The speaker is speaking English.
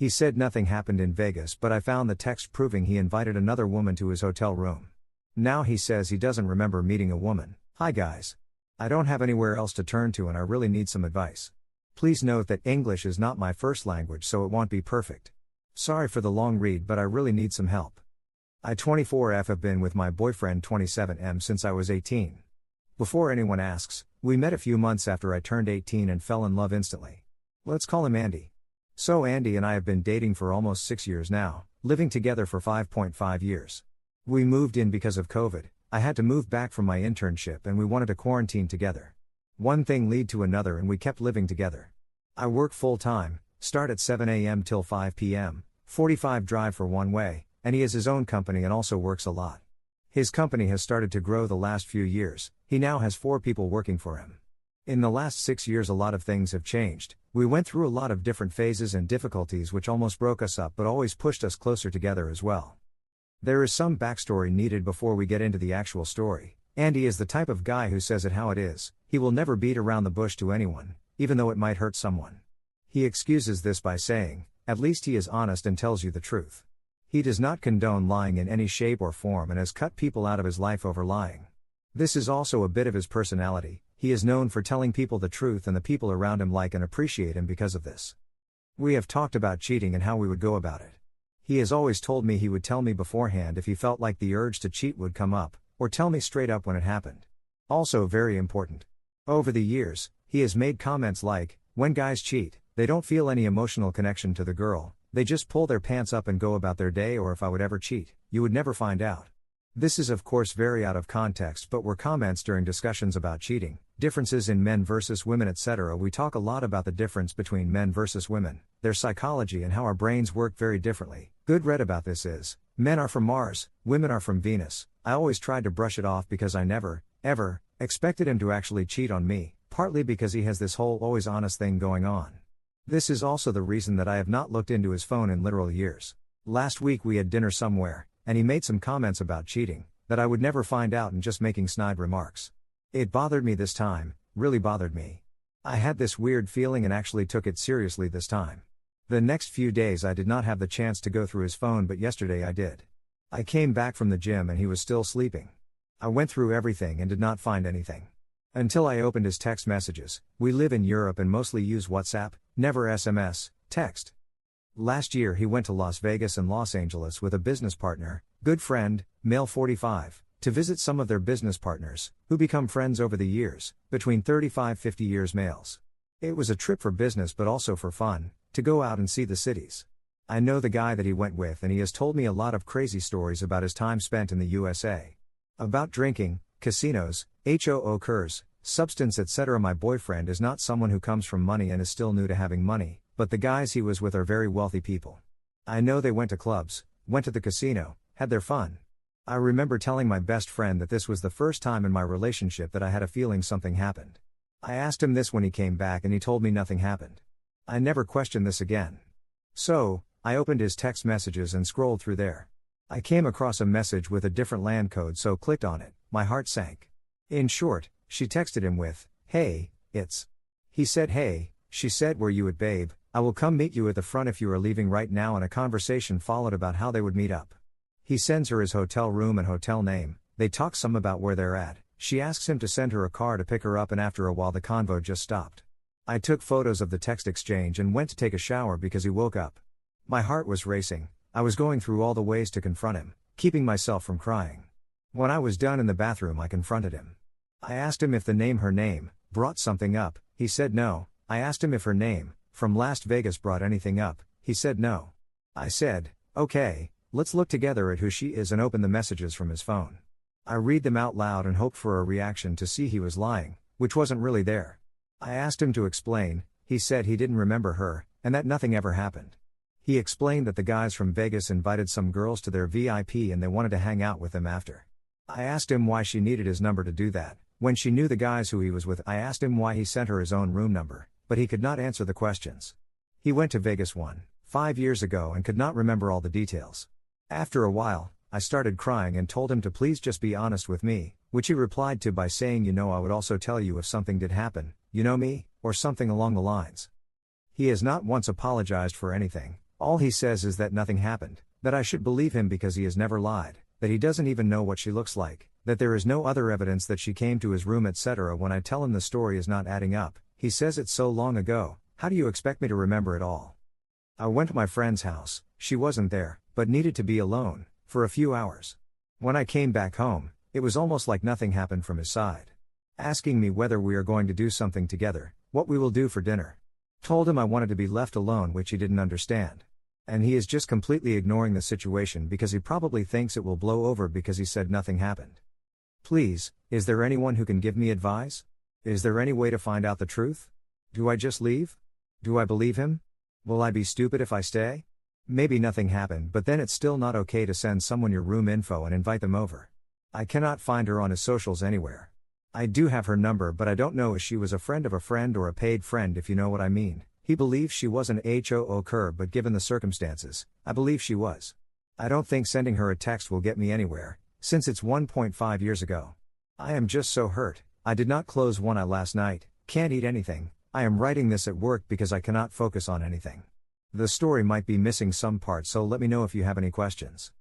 He said nothing happened in Vegas, but I found the text proving he invited another woman to his hotel room. Now he says he doesn't remember meeting a woman. Hi guys. I don't have anywhere else to turn to and I really need some advice. Please note that English is not my first language, so it won't be perfect. Sorry for the long read, but I really need some help. I 24F have been with my boyfriend 27M since I was 18. Before anyone asks, we met a few months after I turned 18 and fell in love instantly. Let's call him Andy. So Andy and I have been dating for almost 6 years now, living together for 5.5 years. We moved in because of COVID. I had to move back from my internship and we wanted to quarantine together. One thing led to another and we kept living together. I work full time, start at 7 a.m. till 5 p.m., 45 drive for one way, and he has his own company and also works a lot. His company has started to grow the last few years. He now has 4 people working for him. In the last 6 years a lot of things have changed. We went through a lot of different phases and difficulties which almost broke us up but always pushed us closer together as well. There is some backstory needed before we get into the actual story. Andy is the type of guy who says it how it is. He will never beat around the bush to anyone, even though it might hurt someone. He excuses this by saying, at least he is honest and tells you the truth. He does not condone lying in any shape or form and has cut people out of his life over lying. This is also a bit of his personality. He is known for telling people the truth and the people around him like and appreciate him because of this. We have talked about cheating and how we would go about it. He has always told me he would tell me beforehand if he felt like the urge to cheat would come up, or tell me straight up when it happened. Also very important. Over the years, he has made comments like, when guys cheat, they don't feel any emotional connection to the girl, they just pull their pants up and go about their day, or if I would ever cheat, you would never find out. This is of course very out of context but were comments during discussions about cheating, differences in men versus women etc. We talk a lot about the difference between men versus women, their psychology and how our brains work very differently. Good read about this is, men are from Mars, women are from Venus. I always tried to brush it off because I never, ever, expected him to actually cheat on me, partly because he has this whole always honest thing going on. This is also the reason that I have not looked into his phone in literal years. Last week we had dinner somewhere, and he made some comments about cheating, that I would never find out and just making snide remarks. It bothered me this time, really bothered me. I had this weird feeling and actually took it seriously this time. The next few days I did not have the chance to go through his phone but yesterday I did. I came back from the gym and he was still sleeping. I went through everything and did not find anything. Until I opened his text messages. We live in Europe and mostly use WhatsApp, never SMS, text. Last year he went to Las Vegas and Los Angeles with a business partner, good friend, male 45, to visit some of their business partners, who become friends over the years, between 35-50 years males. It was a trip for business but also for fun, to go out and see the cities. I know the guy that he went with and he has told me a lot of crazy stories about his time spent in the USA. About drinking, casinos, hookers, substance etc. My boyfriend is not someone who comes from money and is still new to having money, but the guys he was with are very wealthy people. I know they went to clubs, went to the casino, had their fun. I remember telling my best friend that this was the first time in my relationship that I had a feeling something happened. I asked him this when he came back and he told me nothing happened. I never questioned this again. So, I opened his text messages and scrolled through there. I came across a message with a different land code, so clicked on it. My heart sank. In short, she texted him with, "Hey, it's." He said hey, she said, "Where you at babe? I will come meet you at the front if you are leaving right now," and a conversation followed about how they would meet up. He sends her his hotel room and hotel name, they talk some about where they're at, she asks him to send her a car to pick her up and after a while the convo just stopped. I took photos of the text exchange and went to take a shower because he woke up. My heart was racing, I was going through all the ways to confront him, keeping myself from crying. When I was done in the bathroom I confronted him. I asked him if the name her name brought something up, he said no. I asked him if her name from Las Vegas brought anything up, he said no. I said, okay, let's look together at who she is and open the messages from his phone. I read them out loud and hoped for a reaction to see he was lying, which wasn't really there. I asked him to explain, he said he didn't remember her, and that nothing ever happened. He explained that the guys from Vegas invited some girls to their VIP and they wanted to hang out with them after. I asked him why she needed his number to do that. When she knew the guys who he was with, I asked him why he sent her his own room number, but he could not answer the questions. He went to Vegas 5 years ago and could not remember all the details. After a while, I started crying and told him to please just be honest with me, which he replied to by saying, "You know, I would also tell you if something did happen, you know me," or something along the lines. He has not once apologized for anything, All he says is that nothing happened, that I should believe him because he has never lied, that he doesn't even know what she looks like, that there is no other evidence that she came to his room, etc. When I tell him the story is not adding up, he says it's so long ago, how do you expect me to remember it all? I went to my friend's house, she wasn't there, but needed to be alone, for a few hours. When I came back home, it was almost like nothing happened from his side. Asking me whether we are going to do something together, what we will do for dinner. Told him I wanted to be left alone, which he didn't understand. And he is just completely ignoring the situation because he probably thinks it will blow over because he said nothing happened. Please, is there anyone who can give me advice? Is there any way to find out the truth? Do I just leave? Do I believe him? Will I be stupid if I stay? Maybe nothing happened, but then it's still not okay to send someone your room info and invite them over. I cannot find her on his socials anywhere. I do have her number, but I don't know if she was a friend of a friend or a paid friend, if you know what I mean. He believes she was an HOO, but given the circumstances, I believe she was. I don't think sending her a text will get me anywhere, since it's 1.5 years ago. I am just so hurt. I did not close one eye last night, can't eat anything. I am writing this at work because I cannot focus on anything. The story might be missing some parts, so let me know if you have any questions.